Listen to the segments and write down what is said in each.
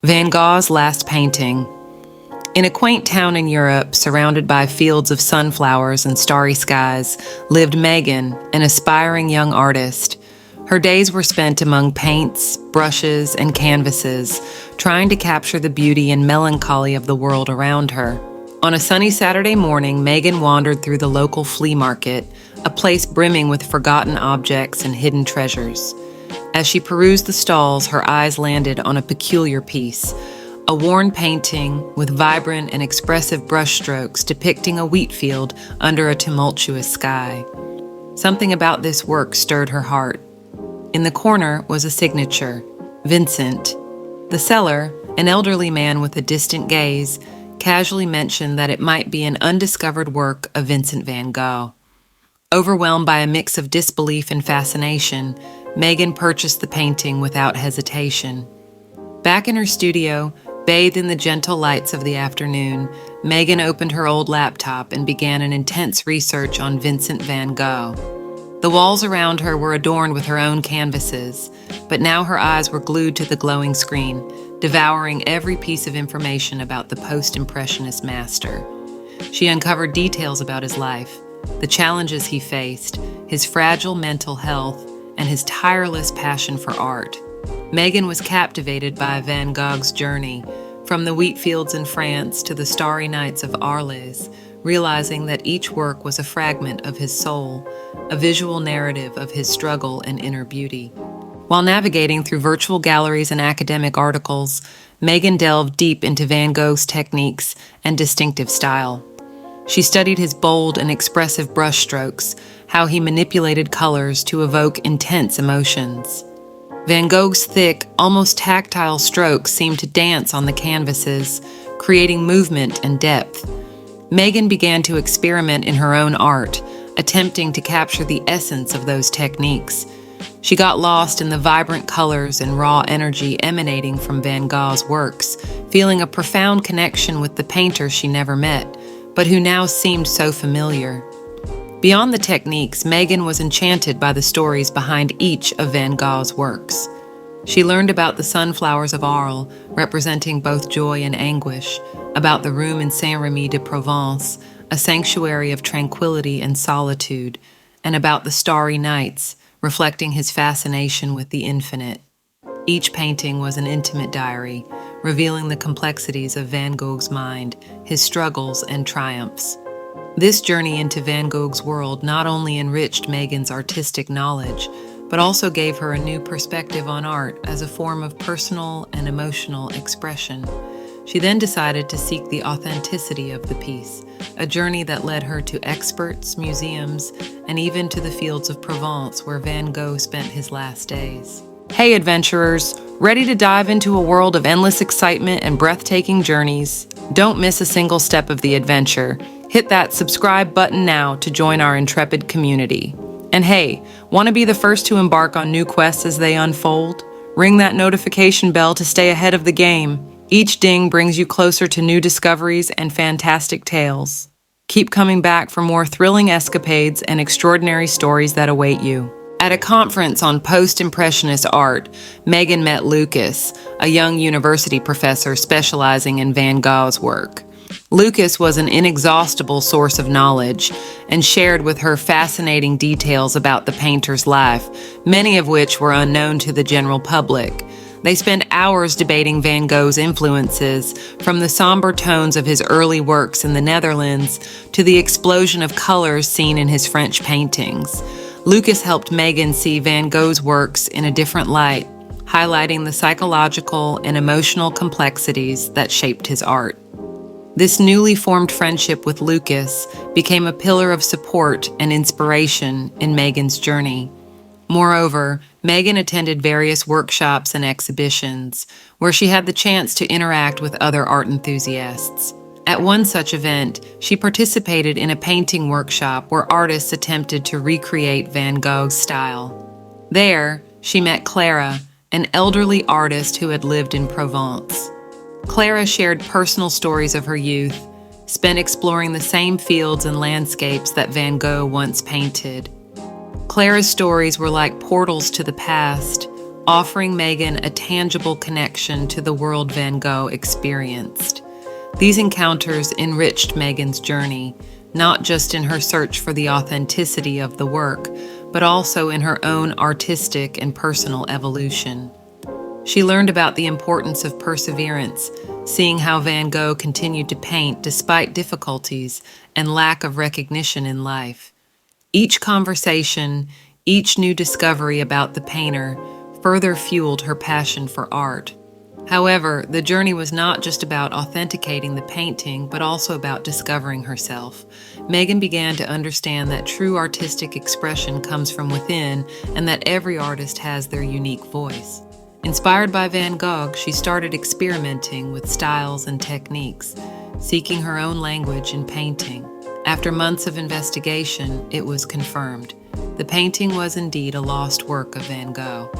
Van Gogh's Last Painting. In a quaint town in Europe, surrounded by fields of sunflowers and starry skies, lived Megan, an aspiring young artist. Her days were spent among paints, brushes, and canvases, trying to capture the beauty and melancholy of the world around her. On a sunny Saturday morning, Megan wandered through the local flea market, a place brimming with forgotten objects and hidden treasures. As she perused the stalls, her eyes landed on a peculiar piece, a worn painting with vibrant and expressive brushstrokes depicting a wheat field under a tumultuous sky. Something about this work stirred her heart. In the corner was a signature, Vincent. The seller, an elderly man with a distant gaze, casually mentioned that it might be an undiscovered work of Vincent Van Gogh. Overwhelmed by a mix of disbelief and fascination, Megan purchased the painting without hesitation. Back in her studio, bathed in the gentle lights of the afternoon, Megan opened her old laptop and began an intense research on Vincent Van Gogh. The walls around her were adorned with her own canvases, but now her eyes were glued to the glowing screen, devouring every piece of information about the post-impressionist master. She uncovered details about his life, the challenges he faced, his fragile mental health, and his tireless passion for art. Megan was captivated by Van Gogh's journey, from the wheat fields in France to the starry nights of Arles, realizing that each work was a fragment of his soul, a visual narrative of his struggle and inner beauty. While navigating through virtual galleries and academic articles, Megan delved deep into Van Gogh's techniques and distinctive style. She studied his bold and expressive brushstrokes, how he manipulated colors to evoke intense emotions. Van Gogh's thick, almost tactile strokes seemed to dance on the canvases, creating movement and depth. Megan began to experiment in her own art, attempting to capture the essence of those techniques. She got lost in the vibrant colors and raw energy emanating from Van Gogh's works, feeling a profound connection with the painter she never met, but who now seemed so familiar. Beyond the techniques, Megan was enchanted by the stories behind each of Van Gogh's works. She learned about the sunflowers of Arles, representing both joy and anguish, about the room in Saint-Remy de Provence, a sanctuary of tranquility and solitude, and about the starry nights, reflecting his fascination with the infinite. Each painting was an intimate diary, revealing the complexities of Van Gogh's mind, his struggles and triumphs. This journey into Van Gogh's world not only enriched Megan's artistic knowledge, but also gave her a new perspective on art as a form of personal and emotional expression. She then decided to seek the authenticity of the piece, a journey that led her to experts, museums, and even to the fields of Provence where Van Gogh spent his last days. Hey adventurers, ready to dive into a world of endless excitement and breathtaking journeys? Don't miss a single step of the adventure. Hit that subscribe button now to join our intrepid community. And hey, want to be the first to embark on new quests as they unfold? Ring that notification bell to stay ahead of the game. Each ding brings you closer to new discoveries and fantastic tales. Keep coming back for more thrilling escapades and extraordinary stories that await you. At a conference on post-impressionist art, Megan met Lucas, a young university professor specializing in Van Gogh's work. Lucas was an inexhaustible source of knowledge and shared with her fascinating details about the painter's life, many of which were unknown to the general public. They spent hours debating Van Gogh's influences, from the somber tones of his early works in the Netherlands to the explosion of colors seen in his French paintings. Lucas helped Megan see Van Gogh's works in a different light, highlighting the psychological and emotional complexities that shaped his art. This newly formed friendship with Lucas became a pillar of support and inspiration in Megan's journey. Moreover, Megan attended various workshops and exhibitions where she had the chance to interact with other art enthusiasts. At one such event, she participated in a painting workshop where artists attempted to recreate Van Gogh's style. There, she met Clara, an elderly artist who had lived in Provence. Clara shared personal stories of her youth, spent exploring the same fields and landscapes that Van Gogh once painted. Clara's stories were like portals to the past, offering Megan a tangible connection to the world Van Gogh experienced. These encounters enriched Megan's journey, not just in her search for the authenticity of the work, but also in her own artistic and personal evolution. She learned about the importance of perseverance, seeing how Van Gogh continued to paint despite difficulties and lack of recognition in life. Each conversation, each new discovery about the painter, further fueled her passion for art. However, the journey was not just about authenticating the painting, but also about discovering herself. Megan began to understand that true artistic expression comes from within and that every artist has their unique voice. Inspired by Van Gogh, she started experimenting with styles and techniques, seeking her own language in painting. After months of investigation, it was confirmed. The painting was indeed a lost work of Van Gogh.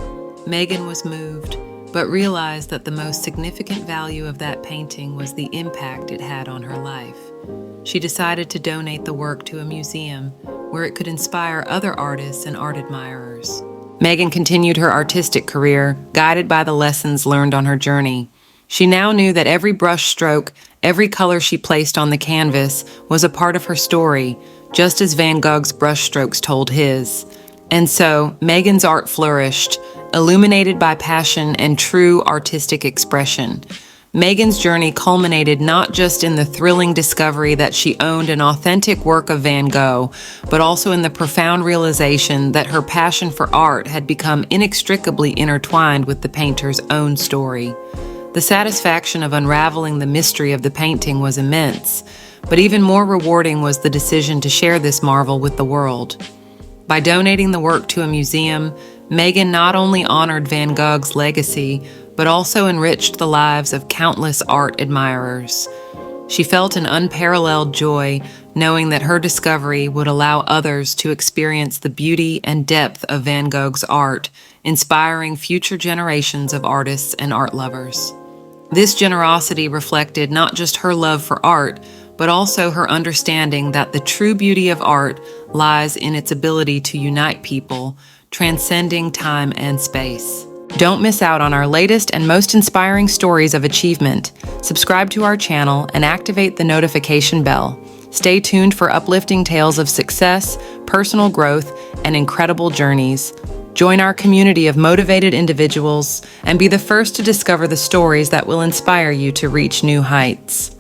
Megan was moved, but realized that the most significant value of that painting was the impact it had on her life. She decided to donate the work to a museum where it could inspire other artists and art admirers. Megan continued her artistic career, guided by the lessons learned on her journey. She now knew that every brush stroke, every color she placed on the canvas was a part of her story, just as Van Gogh's brushstrokes told his. And so, Megan's art flourished, illuminated by passion and true artistic expression. Megan's journey culminated not just in the thrilling discovery that she owned an authentic work of Van Gogh, but also in the profound realization that her passion for art had become inextricably intertwined with the painter's own story. The satisfaction of unraveling the mystery of the painting was immense, but even more rewarding was the decision to share this marvel with the world. By donating the work to a museum, Megan not only honored Van Gogh's legacy, but also enriched the lives of countless art admirers. She felt an unparalleled joy knowing that her discovery would allow others to experience the beauty and depth of Van Gogh's art, inspiring future generations of artists and art lovers. This generosity reflected not just her love for art, but also her understanding that the true beauty of art lies in its ability to unite people, transcending time and space. Don't miss out on our latest and most inspiring stories of achievement. Subscribe to our channel and activate the notification bell. Stay tuned for uplifting tales of success, personal growth, and incredible journeys. Join our community of motivated individuals and be the first to discover the stories that will inspire you to reach new heights.